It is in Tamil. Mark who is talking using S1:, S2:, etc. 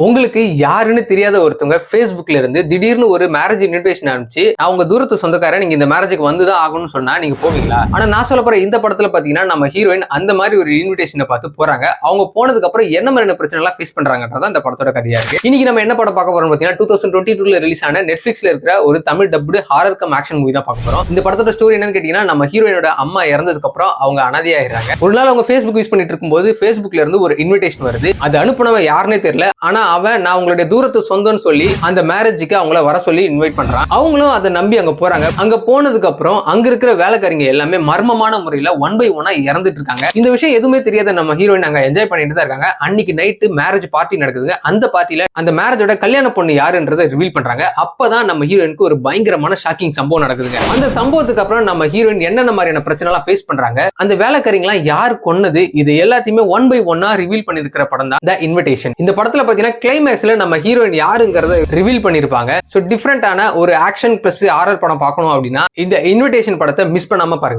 S1: உங்களுக்கு யாருன்னு தெரியாத ஒருத்தவங்க Facebookல இருந்து திடீர்னு ஒரு மேரேஜ் இன்விடேஷன் அனுப்பிச்சு அவங்க தூரத்து சொந்தக்காரன் நீங்க இந்த மேரேஜுக்கு வந்துதான் ஆகணும்னு சொன்னா நீங்க போவீங்களா? ஆனா நான் சொல்ல போற இந்த படத்துல பாத்தீங்கன்னா நம்ம ஹீரோயின் அந்த மாதிரி ஒரு இன்விடேஷனை பார்த்து போறாங்க. அவங்க போனதுக்கு அப்புறம் என்ன மாதிரியான பிரச்சனை எல்லாம் ஃபேஸ் பண்றாங்கன்றதான் இந்த படத்தோட கதையா இருக்கு. இன்னைக்கு நம்ம என்ன படம் பார்க்க போறோம் பாத்தீங்கன்னா 2022ல ரிலீஸ் ஆன நெட்ஃபிளிக்ஸ்ல இருக்கிற ஒரு Tamil dubbed horror come action movie தான் பார்க்க போறோம். இந்த படத்தோட ஸ்டோரி என்னன்னு கேட்டீங்கன்னா நம்ம ஹீரோயினோட அம்மா இறந்ததுக்கு அப்புறம் அவங்க அனாதையாயிடுறாங்க. ஒரு நாள் அவங்க Facebook யூஸ் பண்ணிட்டு இருக்கும்போது Facebookல இருந்து ஒரு இன்விடேஷன் வருது. அது அனுப்புனவன் யாருன்னே தெரியல. ஆனா அவன் நான் உங்களுடைய தூரத்து சொந்தம்னு சொல்லி அந்த மேரேஜுக்கு அவங்கள வர சொல்லி இன்வைட் பண்றான். அவங்களும் அதை நம்பி அங்க போறாங்க. அங்க போனதுக்கு அப்புறம் அங்க இருக்கிற வேலைக்காரங்க எல்லாமே மர்மமான முறையில ஒன் பை ஒன்னா இறந்துட்டு இருக்காங்க. இந்த விஷயம் எதுவுமே தெரியாத நம்ம ஹீரோயின் அங்க என்ஜாய் பண்ணிட்டு தான் இருக்காங்க. அன்னைக்கு நைட்டு மேரேஜ் பார்ட்டி நடக்குதுங்க. அந்த பார்ட்டில அந்த மேரேஜோட கல்யாண பொண்ணு யாருன்றதை ரிவீல் பண்றாங்க. அப்பதான் நம்ம ஹீரோயினுக்கு ஒரு பயங்கரமான ஷாக்கிங் சம்பவம் நடக்குதுங்க. அந்த சம்பவத்துக்கு அப்புறம் நம்ம ஹீரோயின் என்னென்ன மாதிரியான பிரச்சனை எல்லாம் ஃபேஸ் பண்றாங்க, அந்த வேலைக்காரங்களாம் யார் கொன்னது, இது எல்லாத்தையுமே ஒன் பை ஒன்னா ரிவீல் பண்ணிருக்கிற படம் தான் தி இன்விடேஷன். இந்த படத்துல பாத்தீங்கன்னா கிளைமேக்ஸ்ல நம்ம ஹீரோயின் யாருங்கிறத ரிவீல் பண்ணிருப்பாங்க. சோ டிஃபரெண்டான ஒரு ஆக்ஷன் பிளஸ் ஹாரர் படம் பார்க்கணும் அப்படின்னா இந்த இன்விடேஷன் படத்தை மிஸ் பண்ணாம பாருங்க.